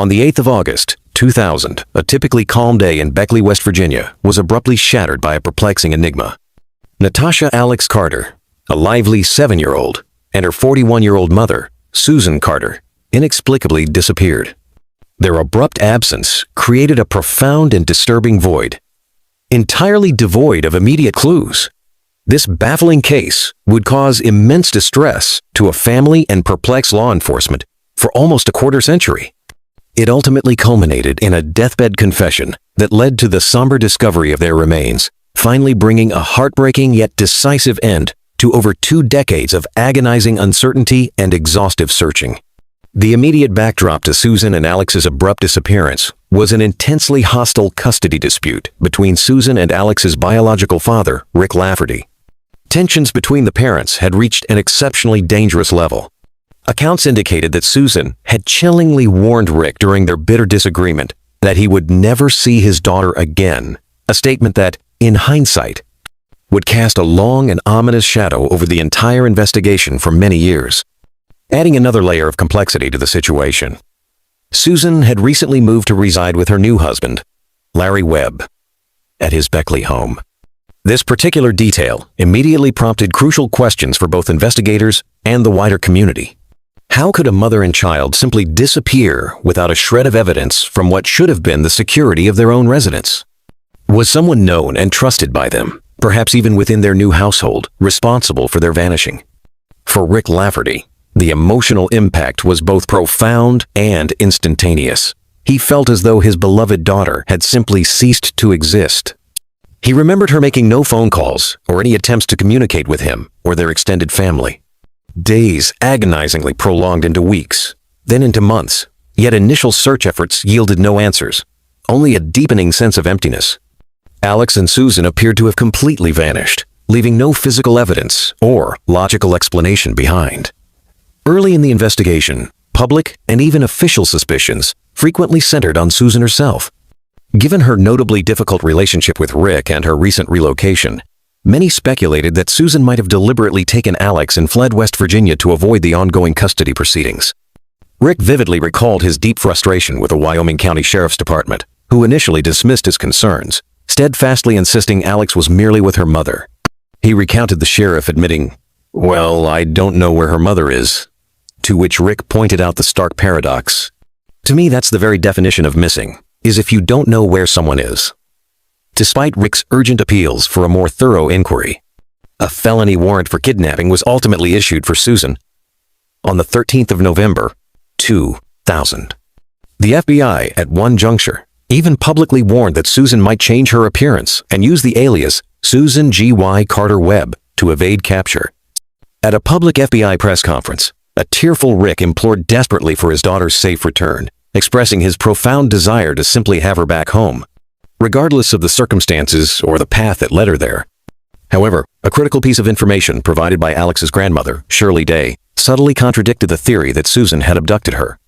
On the 8th of August, 2000, a typically calm day in Beckley, West Virginia, was abruptly shattered by a perplexing enigma. Natasha Alex Carter, a lively 7-year-old, and her 41-year-old mother, Susan Carter, inexplicably disappeared. Their abrupt absence created a profound and disturbing void, entirely devoid of immediate clues. This baffling case would cause immense distress to a family and perplex law enforcement for almost a quarter century. It ultimately culminated in a deathbed confession that led to the somber discovery of their remains, finally bringing a heartbreaking yet decisive end to over 2 decades of agonizing uncertainty and exhaustive searching. The immediate backdrop to Susan and Alex's abrupt disappearance was an intensely hostile custody dispute between Susan and Alex's biological father, Rick Lafferty. Tensions between the parents had reached an exceptionally dangerous level. Accounts indicated that Susan had chillingly warned Rick during their bitter disagreement that he would never see his daughter again, a statement that, in hindsight, would cast a long and ominous shadow over the entire investigation for many years. Adding another layer of complexity to the situation, Susan had recently moved to reside with her new husband, Larry Webb, at his Beckley home. This particular detail immediately prompted crucial questions for both investigators and the wider community. How could a mother and child simply disappear without a shred of evidence from what should have been the security of their own residence? Was someone known and trusted by them, perhaps even within their new household, responsible for their vanishing? For Rick Lafferty, the emotional impact was both profound and instantaneous. He felt as though his beloved daughter had simply ceased to exist. He remembered her making no phone calls or any attempts to communicate with him or their extended family. Days agonizingly prolonged into weeks, then into months, yet initial search efforts yielded no answers, only a deepening sense of emptiness. Alex and Susan appeared to have completely vanished, leaving no physical evidence or logical explanation behind. Early in the investigation, public and even official suspicions frequently centered on Susan herself. Given her notably difficult relationship with Rick and her recent relocation, many speculated that Susan might have deliberately taken Alex and fled West Virginia to avoid the ongoing custody proceedings. Rick vividly recalled his deep frustration with the Wyoming County Sheriff's Department, who initially dismissed his concerns, steadfastly insisting Alex was merely with her mother. He recounted the sheriff admitting, "Well, I don't know where her mother is," to which Rick pointed out the stark paradox. "To me, that's the very definition of missing, is if you don't know where someone is." Despite Rick's urgent appeals for a more thorough inquiry, a felony warrant for kidnapping was ultimately issued for Susan on the 13th of November, 2000. The FBI, at one juncture, even publicly warned that Susan might change her appearance and use the alias Susan G.Y. Carter Webb to evade capture. At a public FBI press conference, a tearful Rick implored desperately for his daughter's safe return, expressing his profound desire to simply have her back home, regardless of the circumstances or the path that led her there. However, a critical piece of information provided by Alex's grandmother, Shirley Day, subtly contradicted the theory that Susan had abducted her.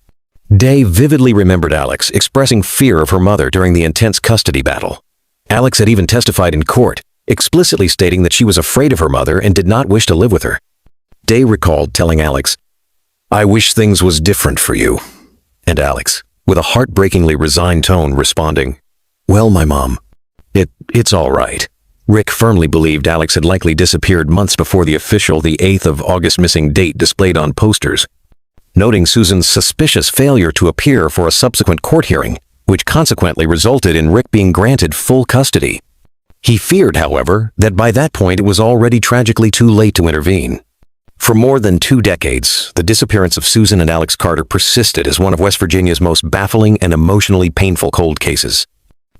Day vividly remembered Alex expressing fear of her mother during the intense custody battle. Alex had even testified in court, explicitly stating that she was afraid of her mother and did not wish to live with her. Day recalled telling Alex, "I wish things was different for you." And Alex, with a heartbreakingly resigned tone, responding, "Well, my mom, it's all right." Rick firmly believed Alex had likely disappeared months before the official 8th of August missing date displayed on posters, noting Susan's suspicious failure to appear for a subsequent court hearing, which consequently resulted in Rick being granted full custody. He feared, however, that by that point it was already tragically too late to intervene. For more than 2 decades, the disappearance of Susan and Alex Carter persisted as one of West Virginia's most baffling and emotionally painful cold cases.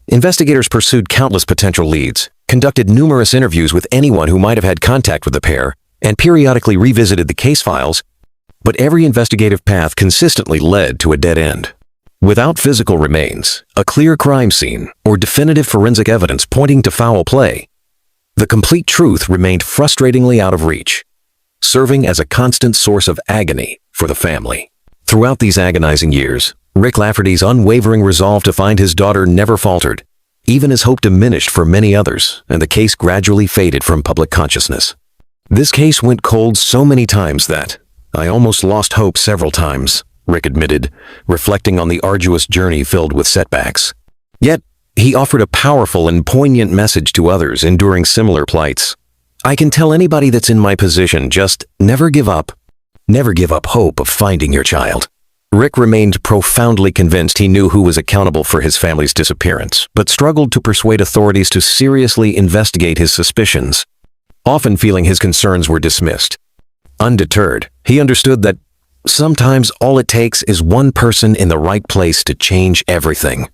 Investigators pursued countless potential leads, conducted numerous interviews with anyone who might have had contact with the pair, and periodically revisited the case files, but every investigative path consistently led to a dead end. Without physical remains, a clear crime scene, or definitive forensic evidence pointing to foul play, the complete truth remained frustratingly out of reach, serving as a constant source of agony for the family. Throughout these agonizing years, Rick Lafferty's unwavering resolve to find his daughter never faltered. Even as hope diminished for many others, and the case gradually faded from public consciousness. This case went cold so many times that I almost lost hope several times, Rick admitted, reflecting on the arduous journey filled with setbacks. Yet, he offered a powerful and poignant message to others enduring similar plights. I can tell anybody that's in my position, just never give up. Never give up hope of finding your child. Rick remained profoundly convinced he knew who was accountable for his family's disappearance, but struggled to persuade authorities to seriously investigate his suspicions, often feeling his concerns were dismissed. Undeterred, he understood that sometimes all it takes is one person in the right place to change everything.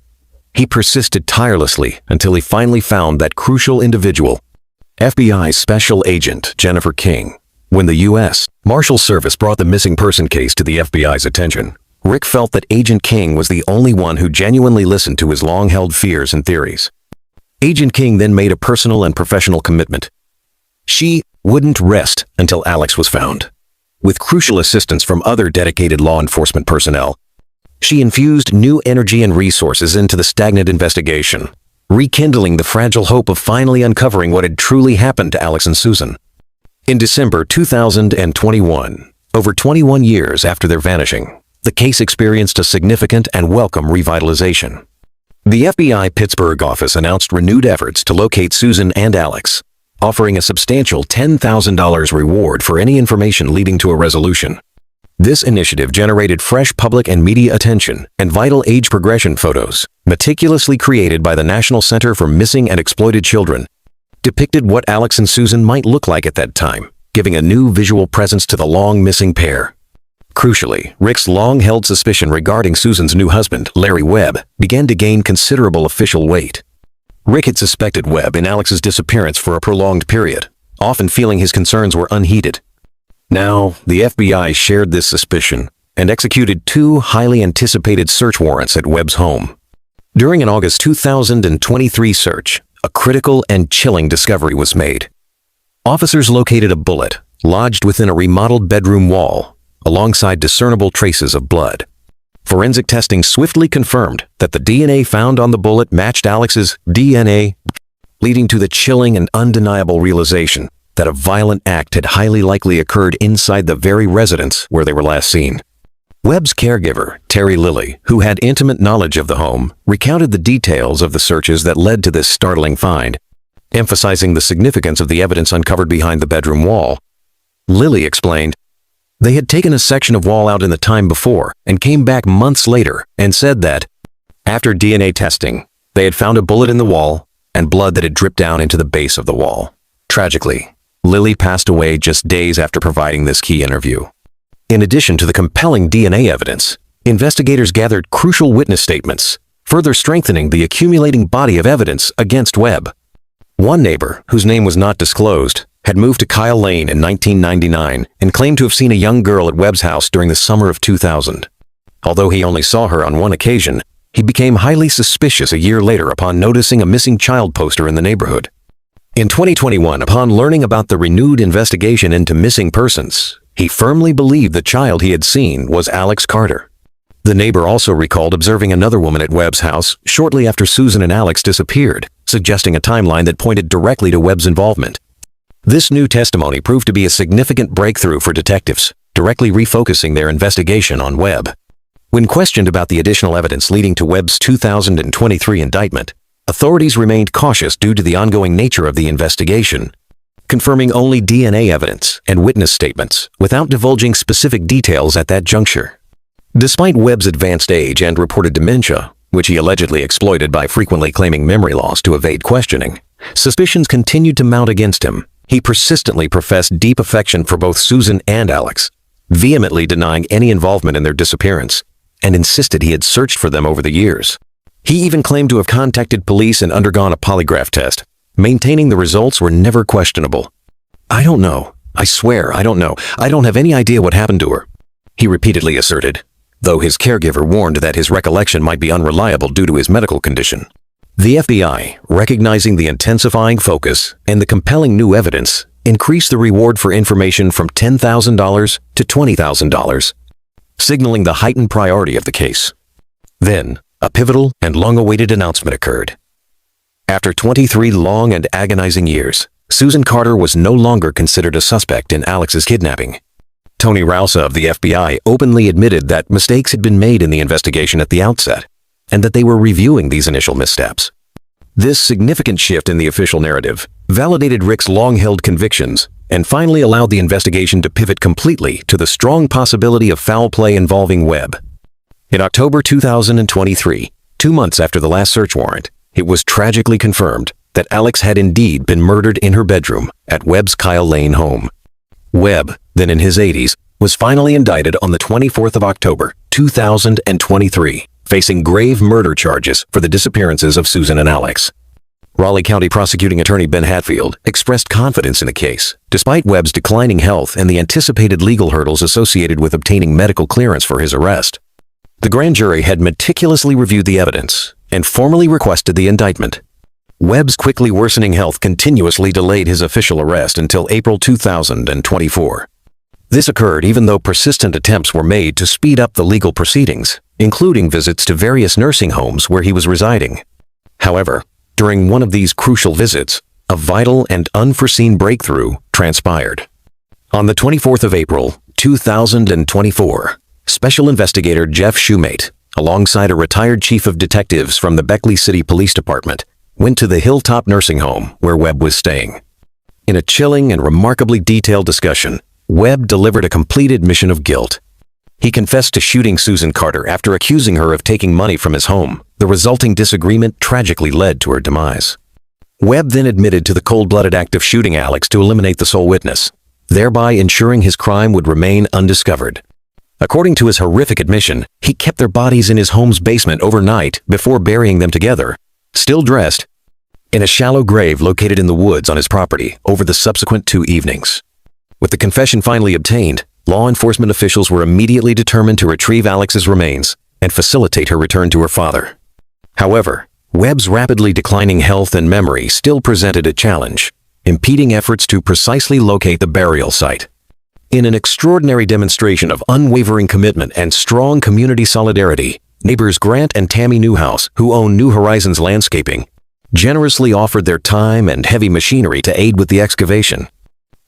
He persisted tirelessly until he finally found that crucial individual, FBI Special Agent Jennifer King. When the U.S. Marshal Service brought the missing person case to the FBI's attention, Rick felt that Agent King was the only one who genuinely listened to his long-held fears and theories. Agent King then made a personal and professional commitment. She wouldn't rest until Alex was found. With crucial assistance from other dedicated law enforcement personnel, she infused new energy and resources into the stagnant investigation, rekindling the fragile hope of finally uncovering what had truly happened to Alex and Susan. In December 2021, over 21 years after their vanishing, the case experienced a significant and welcome revitalization. The FBI Pittsburgh office announced renewed efforts to locate Susan and Alex, offering a substantial $10,000 reward for any information leading to a resolution. This initiative generated fresh public and media attention, and vital age progression photos, meticulously created by the National Center for Missing and Exploited Children, depicted what Alex and Susan might look like at that time, giving a new visual presence to the long-missing pair. Crucially, Rick's long-held suspicion regarding Susan's new husband, Larry Webb, began to gain considerable official weight. Rick had suspected Webb in Alex's disappearance for a prolonged period, often feeling his concerns were unheeded. Now, the FBI shared this suspicion and executed 2 highly anticipated search warrants at Webb's home. During an August 2023 search, a critical and chilling discovery was made. Officers located a bullet lodged within a remodeled bedroom wall, alongside discernible traces of blood. Forensic testing swiftly confirmed that the DNA found on the bullet matched Alex's DNA, leading to the chilling and undeniable realization that a violent act had highly likely occurred inside the very residence where they were last seen. Webb's caregiver, Terry Lilly, who had intimate knowledge of the home, recounted the details of the searches that led to this startling find, emphasizing the significance of the evidence uncovered behind the bedroom wall. Lilly explained, they had taken a section of wall out in the time before and came back months later and said that, after DNA testing, they had found a bullet in the wall and blood that had dripped down into the base of the wall. Tragically, Lilly passed away just days after providing this key interview. In addition to the compelling DNA evidence, investigators gathered crucial witness statements, further strengthening the accumulating body of evidence against Webb. One neighbor, whose name was not disclosed, had moved to Kyle Lane in 1999 and claimed to have seen a young girl at Webb's house during the summer of 2000. Although he only saw her on one occasion, he became highly suspicious a year later upon noticing a missing child poster in the neighborhood. In 2021, upon learning about the renewed investigation into missing persons, he firmly believed the child he had seen was Alex Carter. The neighbor also recalled observing another woman at Webb's house shortly after Susan and Alex disappeared, suggesting a timeline that pointed directly to Webb's involvement. This new testimony proved to be a significant breakthrough for detectives, directly refocusing their investigation on Webb. When questioned about the additional evidence leading to Webb's 2023 indictment, authorities remained cautious due to the ongoing nature of the investigation, confirming only DNA evidence and witness statements without divulging specific details at that juncture. Despite Webb's advanced age and reported dementia, which he allegedly exploited by frequently claiming memory loss to evade questioning, suspicions continued to mount against him. He persistently professed deep affection for both Susan and Alex, vehemently denying any involvement in their disappearance, and insisted he had searched for them over the years. He even claimed to have contacted police and undergone a polygraph test, maintaining the results were never questionable. "I don't know. I swear, I don't know. I don't have any idea what happened to her," he repeatedly asserted, though his caregiver warned that his recollection might be unreliable due to his medical condition. The FBI, recognizing the intensifying focus and the compelling new evidence, increased the reward for information from $10,000 to $20,000, signaling the heightened priority of the case. Then, a pivotal and long-awaited announcement occurred. After 23 long and agonizing years, Susan Carter was no longer considered a suspect in Alex's kidnapping. Tony Rausa of the FBI openly admitted that mistakes had been made in the investigation at the outset, and that they were reviewing these initial missteps. This significant shift in the official narrative validated Rick's long-held convictions and finally allowed the investigation to pivot completely to the strong possibility of foul play involving Webb. In October 2023, 2 months after the last search warrant, it was tragically confirmed that Alex had indeed been murdered in her bedroom at Webb's Kyle Lane home. Webb, then in his 80s, was finally indicted on the 24th of October, 2023, facing grave murder charges for the disappearances of Susan and Alex. Raleigh County Prosecuting Attorney Ben Hatfield expressed confidence in the case, despite Webb's declining health and the anticipated legal hurdles associated with obtaining medical clearance for his arrest. The grand jury had meticulously reviewed the evidence and formally requested the indictment. Webb's quickly worsening health continuously delayed his official arrest until April 2024. This occurred even though persistent attempts were made to speed up the legal proceedings, including visits to various nursing homes where he was residing. However, during one of these crucial visits, a vital and unforeseen breakthrough transpired. On the 24th of April, 2024, Special Investigator Jeff Shoemate, alongside a retired chief of detectives from the Beckley City Police Department, went to the Hilltop nursing home where Webb was staying. In a chilling and remarkably detailed discussion, Webb delivered a complete admission of guilt. He confessed to shooting Susan Carter after accusing her of taking money from his home. The resulting disagreement tragically led to her demise. Webb then admitted to the cold-blooded act of shooting Alex to eliminate the sole witness, thereby ensuring his crime would remain undiscovered. According to his horrific admission, he kept their bodies in his home's basement overnight before burying them together, still dressed, in a shallow grave located in the woods on his property over the subsequent 2 evenings. With the confession finally obtained, law enforcement officials were immediately determined to retrieve Alex's remains and facilitate her return to her father. However, Webb's rapidly declining health and memory still presented a challenge, impeding efforts to precisely locate the burial site. In an extraordinary demonstration of unwavering commitment and strong community solidarity, neighbors Grant and Tammy Newhouse, who own New Horizons Landscaping, generously offered their time and heavy machinery to aid with the excavation.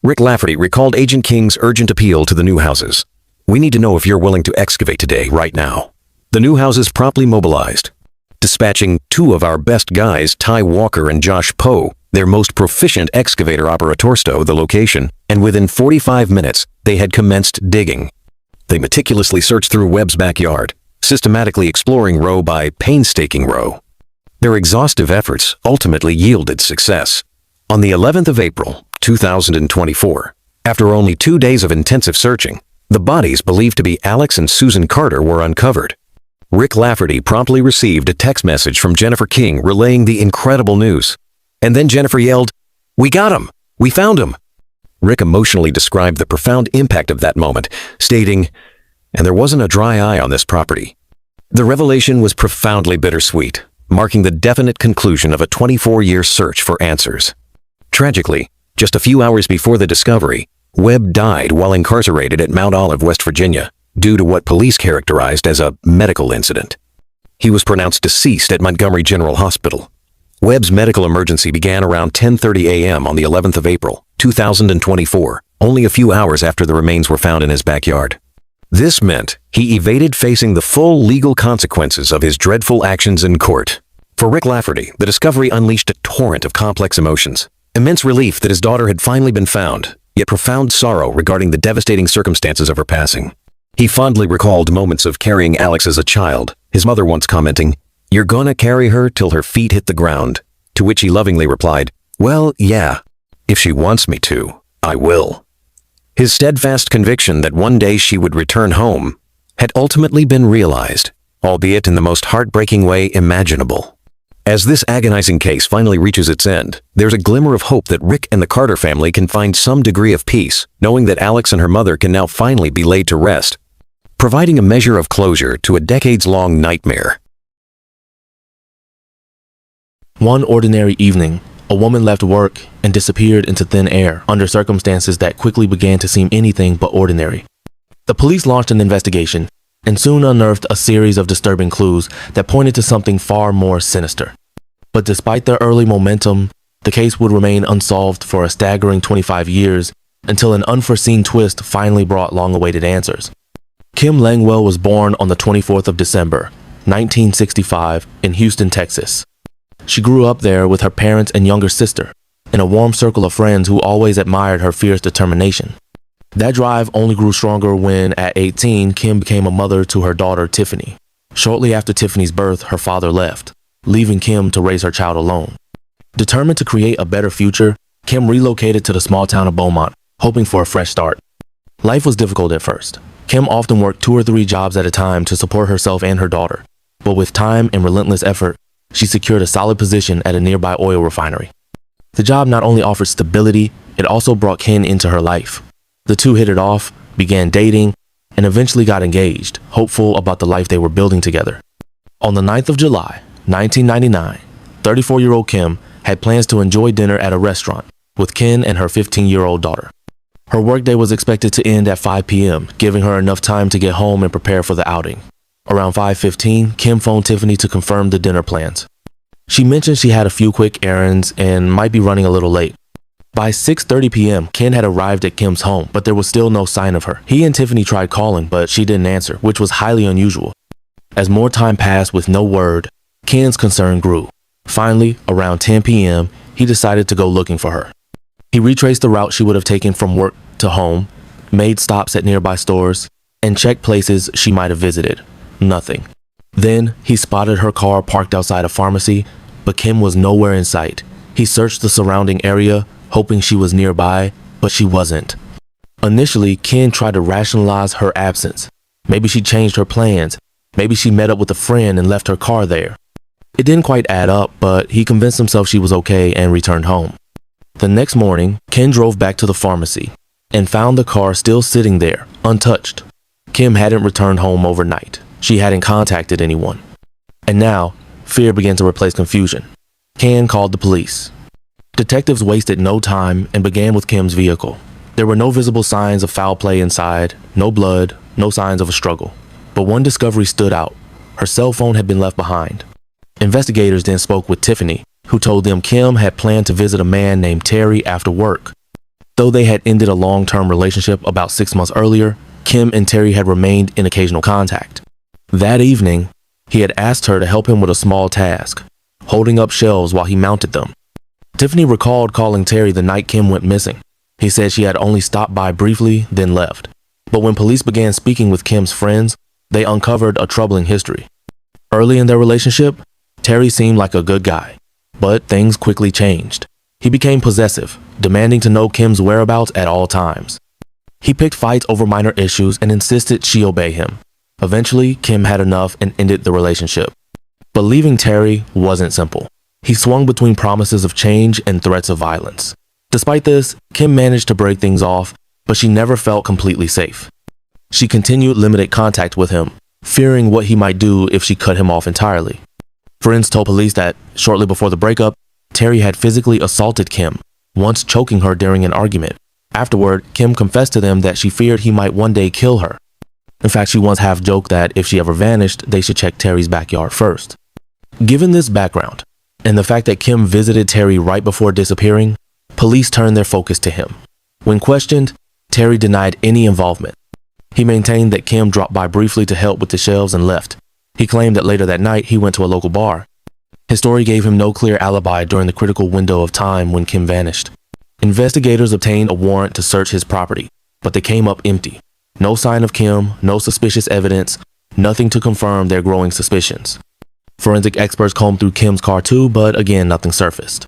Rick Lafferty recalled Agent King's urgent appeal to the Newhouses. "We need to know if you're willing to excavate today, right now." The Newhouses promptly mobilized, dispatching 2 of our best guys, Ty Walker and Josh Poe, their most proficient excavator operators, to the location, and within 45 minutes, they had commenced digging. They meticulously searched through Webb's backyard, systematically exploring row by painstaking row. Their exhaustive efforts ultimately yielded success. On the 11th of April, 2024, after only 2 days of intensive searching, the bodies believed to be Alex and Susan Carter were uncovered. Rick Lafferty promptly received a text message from Jennifer King relaying the incredible news. And then Jennifer yelled, "We got him! We found him!" Rick emotionally described the profound impact of that moment, stating, "And there wasn't a dry eye on this property." The revelation was profoundly bittersweet, marking the definite conclusion of a 24-year search for answers. Tragically, just a few hours before the discovery, Webb died while incarcerated at Mount Olive, West Virginia, due to what police characterized as a medical incident. He was pronounced deceased at Montgomery General Hospital. Webb's medical emergency began around 10:30 a.m. on the 11th of April, 2024, only a few hours after the remains were found in his backyard. This meant he evaded facing the full legal consequences of his dreadful actions in court. For Rick Lafferty, the discovery unleashed a torrent of complex emotions. Immense relief that his daughter had finally been found, yet profound sorrow regarding the devastating circumstances of her passing. He fondly recalled moments of carrying Alex as a child, his mother once commenting, "You're gonna carry her till her feet hit the ground," to which he lovingly replied, "Well, yeah, if she wants me to, I will." His steadfast conviction that one day she would return home had ultimately been realized, albeit in the most heartbreaking way imaginable. As this agonizing case finally reaches its end, there's a glimmer of hope that Rick and the Carter family can find some degree of peace, knowing that Alex and her mother can now finally be laid to rest, providing a measure of closure to a decades-long nightmare. One ordinary evening, a woman left work and disappeared into thin air under circumstances that quickly began to seem anything but ordinary. The police launched an investigation and soon unearthed a series of disturbing clues that pointed to something far more sinister. But despite their early momentum, the case would remain unsolved for a staggering 25 years until an unforeseen twist finally brought long-awaited answers. Kim Langwell was born on the 24th of December, 1965, in Houston, Texas. She grew up there with her parents and younger sister, in a warm circle of friends who always admired her fierce determination. That drive only grew stronger when, at 18, Kim became a mother to her daughter, Tiffany. Shortly after Tiffany's birth, her father left, leaving Kim to raise her child alone. Determined to create a better future, Kim relocated to the small town of Beaumont, hoping for a fresh start. Life was difficult at first. Kim often worked 2 or 3 jobs at a time to support herself and her daughter, but with time and relentless effort, she secured a solid position at a nearby oil refinery. The job not only offered stability, it also brought Ken into her life. The two hit it off, began dating, and eventually got engaged, hopeful about the life they were building together. On the 9th of July, 1999, 34-year-old Kim had plans to enjoy dinner at a restaurant with Ken and her 15-year-old daughter. Her workday was expected to end at 5 p.m., giving her enough time to get home and prepare for the outing. Around 5:15, Kim phoned Tiffany to confirm the dinner plans. She mentioned she had a few quick errands and might be running a little late. By 6:30 p.m., Ken had arrived at Kim's home, but there was still no sign of her. He and Tiffany tried calling, but she didn't answer, which was highly unusual. As more time passed with no word, Ken's concern grew. Finally, around 10 p.m., he decided to go looking for her. He retraced the route she would have taken from work to home, made stops at nearby stores, and checked places she might have visited. Nothing. Then, he spotted her car parked outside a pharmacy, but Kim was nowhere in sight. He searched the surrounding area, hoping she was nearby, but she wasn't. Initially, Ken tried to rationalize her absence. Maybe she changed her plans. Maybe she met up with a friend and left her car there. It didn't quite add up, but he convinced himself she was okay and returned home. The next morning, Ken drove back to the pharmacy and found the car still sitting there, untouched. Kim hadn't returned home overnight. She hadn't contacted anyone. And now, fear began to replace confusion. Ken called the police. Detectives wasted no time and began with Kim's vehicle. There were no visible signs of foul play inside, no blood, no signs of a struggle. But one discovery stood out. Her cell phone had been left behind. Investigators then spoke with Tiffany, who told them Kim had planned to visit a man named Terry after work. Though they had ended a long-term relationship about 6 months earlier, Kim and Terry had remained in occasional contact. That evening, he had asked her to help him with a small task, holding up shelves while he mounted them. Tiffany recalled calling Terry the night Kim went missing. He said she had only stopped by briefly, then left. But when police began speaking with Kim's friends, they uncovered a troubling history. Early in their relationship, Terry seemed like a good guy, but things quickly changed. He became possessive, demanding to know Kim's whereabouts at all times. He picked fights over minor issues and insisted she obey him. Eventually, Kim had enough and ended the relationship. But leaving Terry wasn't simple. He swung between promises of change and threats of violence. Despite this, Kim managed to break things off, but she never felt completely safe. She continued limited contact with him, fearing what he might do if she cut him off entirely. Friends told police that, shortly before the breakup, Terry had physically assaulted Kim, once choking her during an argument. Afterward, Kim confessed to them that she feared he might one day kill her. In fact, she once half-joked that if she ever vanished, they should check Terry's backyard first. Given this background, and the fact that Kim visited Terry right before disappearing, police turned their focus to him. When questioned, Terry denied any involvement. He maintained that Kim dropped by briefly to help with the shelves and left. He claimed that later that night he went to a local bar. His story gave him no clear alibi during the critical window of time when Kim vanished. Investigators obtained a warrant to search his property, but they came up empty. No sign of Kim, no suspicious evidence, nothing to confirm their growing suspicions. Forensic experts combed through Kim's car too, but again, nothing surfaced.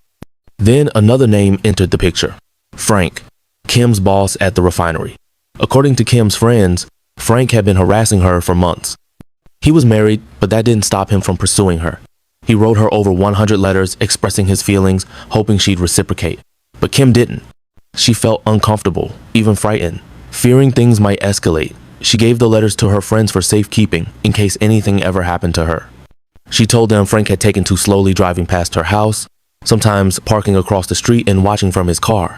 Then another name entered the picture. Frank, Kim's boss at the refinery. According to Kim's friends, Frank had been harassing her for months. He was married, but that didn't stop him from pursuing her. He wrote her over 100 letters expressing his feelings, hoping she'd reciprocate. But Kim didn't. She felt uncomfortable, even frightened. Fearing things might escalate, she gave the letters to her friends for safekeeping in case anything ever happened to her. She told them Frank had taken to slowly driving past her house, sometimes parking across the street and watching from his car.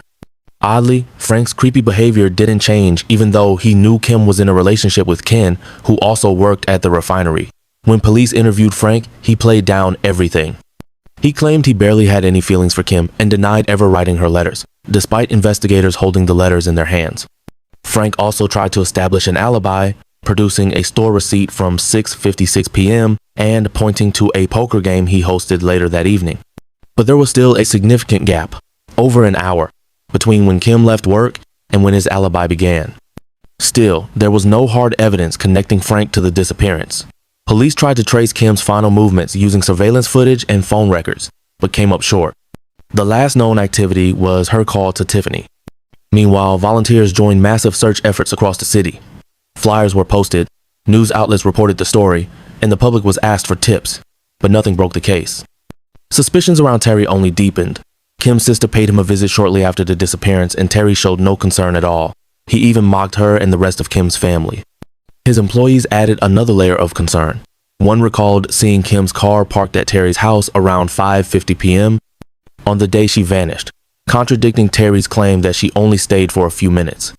Oddly, Frank's creepy behavior didn't change even though he knew Kim was in a relationship with Ken, who also worked at the refinery. When police interviewed Frank, he played down everything. He claimed he barely had any feelings for Kim and denied ever writing her letters, despite investigators holding the letters in their hands. Frank also tried to establish an alibi, producing a store receipt from 6:56 p.m. and pointing to a poker game he hosted later that evening. But there was still a significant gap, over an hour, between when Kim left work and when his alibi began. Still, there was no hard evidence connecting Frank to the disappearance. Police tried to trace Kim's final movements using surveillance footage and phone records, but came up short. The last known activity was her call to Tiffany. Meanwhile, volunteers joined massive search efforts across the city. Flyers were posted, news outlets reported the story, and the public was asked for tips, but nothing broke the case. Suspicions around Terry only deepened. Kim's sister paid him a visit shortly after the disappearance, and Terry showed no concern at all. He even mocked her and the rest of Kim's family. His employees added another layer of concern. One recalled seeing Kim's car parked at Terry's house around 5:50 p.m. on the day she vanished, contradicting Terry's claim that she only stayed for a few minutes.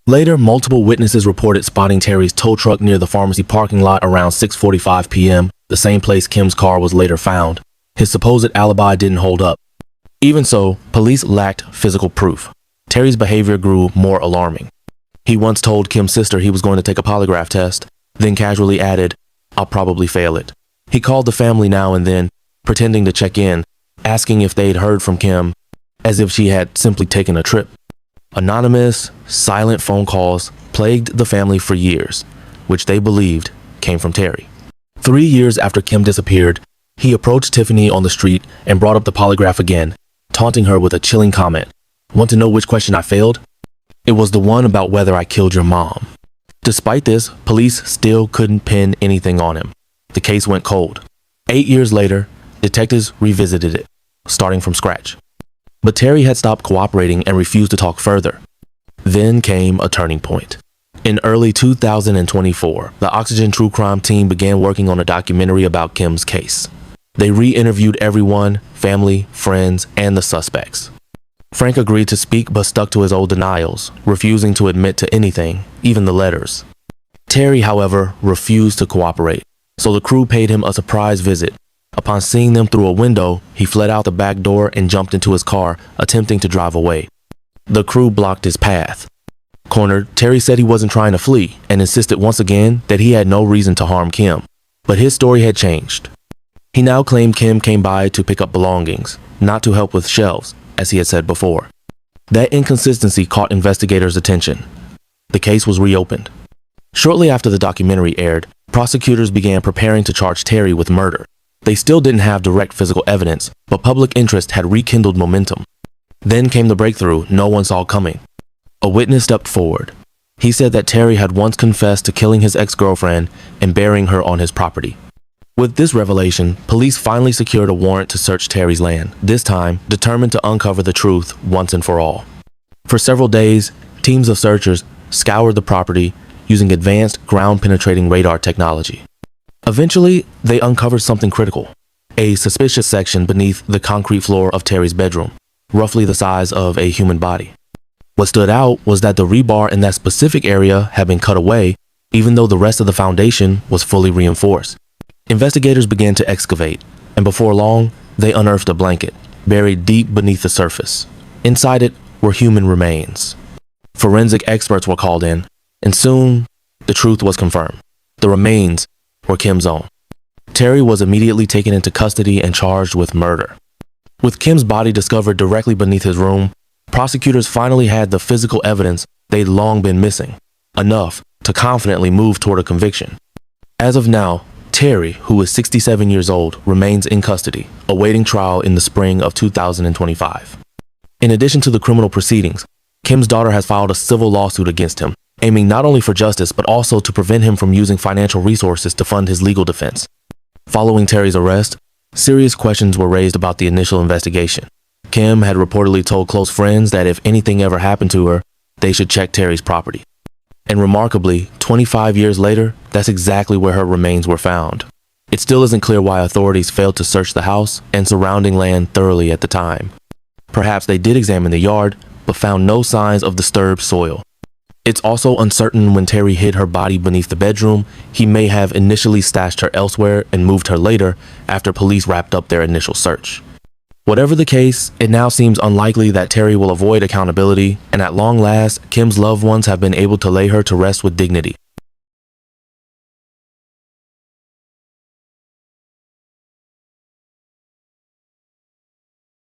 Later, multiple witnesses reported spotting Terry's tow truck near the pharmacy parking lot around 6:45 p.m., the same place Kim's car was later found. His supposed alibi didn't hold up. Even so, police lacked physical proof. Terry's behavior grew more alarming. He once told Kim's sister he was going to take a polygraph test, then casually added, "I'll probably fail it." He called the family now and then, pretending to check in, asking if they'd heard from Kim, as if she had simply taken a trip. Anonymous, silent phone calls plagued the family for years, which they believed came from Terry. 3 years after Kim disappeared, he approached Tiffany on the street and brought up the polygraph again, taunting her with a chilling comment. "Want to know which question I failed? It was the one about whether I killed your mom." Despite this, police still couldn't pin anything on him. The case went cold. 8 years later, detectives revisited it, starting from scratch. But Terry had stopped cooperating and refused to talk further. Then came a turning point. In early 2024, the Oxygen True Crime team began working on a documentary about Kim's case. They re-interviewed everyone, family, friends, and the suspects. Frank agreed to speak but stuck to his old denials, refusing to admit to anything, even the letters. Terry, however, refused to cooperate, so the crew paid him a surprise visit. Upon seeing them through a window, he fled out the back door and jumped into his car, attempting to drive away. The crew blocked his path. Cornered, Terry said he wasn't trying to flee and insisted once again that he had no reason to harm Kim. But his story had changed. He now claimed Kim came by to pick up belongings, not to help with shelves, as he had said before. That inconsistency caught investigators' attention. The case was reopened. Shortly after the documentary aired, prosecutors began preparing to charge Terry with murder. They still didn't have direct physical evidence, but public interest had rekindled momentum. Then came the breakthrough no one saw coming. A witness stepped forward. He said that Terry had once confessed to killing his ex-girlfriend and burying her on his property. With this revelation, police finally secured a warrant to search Terry's land, this time determined to uncover the truth once and for all. For several days, teams of searchers scoured the property using advanced ground-penetrating radar technology. Eventually, they uncovered something critical, a suspicious section beneath the concrete floor of Terry's bedroom, roughly the size of a human body. What stood out was that the rebar in that specific area had been cut away, even though the rest of the foundation was fully reinforced. Investigators began to excavate, and before long, they unearthed a blanket, buried deep beneath the surface. Inside it were human remains. Forensic experts were called in, and soon, the truth was confirmed. The remains were Kim's own. Terry was immediately taken into custody and charged with murder. With Kim's body discovered directly beneath his room, prosecutors finally had the physical evidence they'd long been missing, enough to confidently move toward a conviction. As of now, Terry, who is 67 years old, remains in custody, awaiting trial in the spring of 2025. In addition to the criminal proceedings, Kim's daughter has filed a civil lawsuit against him, aiming not only for justice but also to prevent him from using financial resources to fund his legal defense. Following Terry's arrest, serious questions were raised about the initial investigation. Kim had reportedly told close friends that if anything ever happened to her, they should check Terry's property. And remarkably, 25 years later, that's exactly where her remains were found. It still isn't clear why authorities failed to search the house and surrounding land thoroughly at the time. Perhaps they did examine the yard, but found no signs of disturbed soil. It's also uncertain when Terry hid her body beneath the bedroom. He may have initially stashed her elsewhere and moved her later after police wrapped up their initial search. Whatever the case, it now seems unlikely that Terry will avoid accountability, and at long last, Kim's loved ones have been able to lay her to rest with dignity.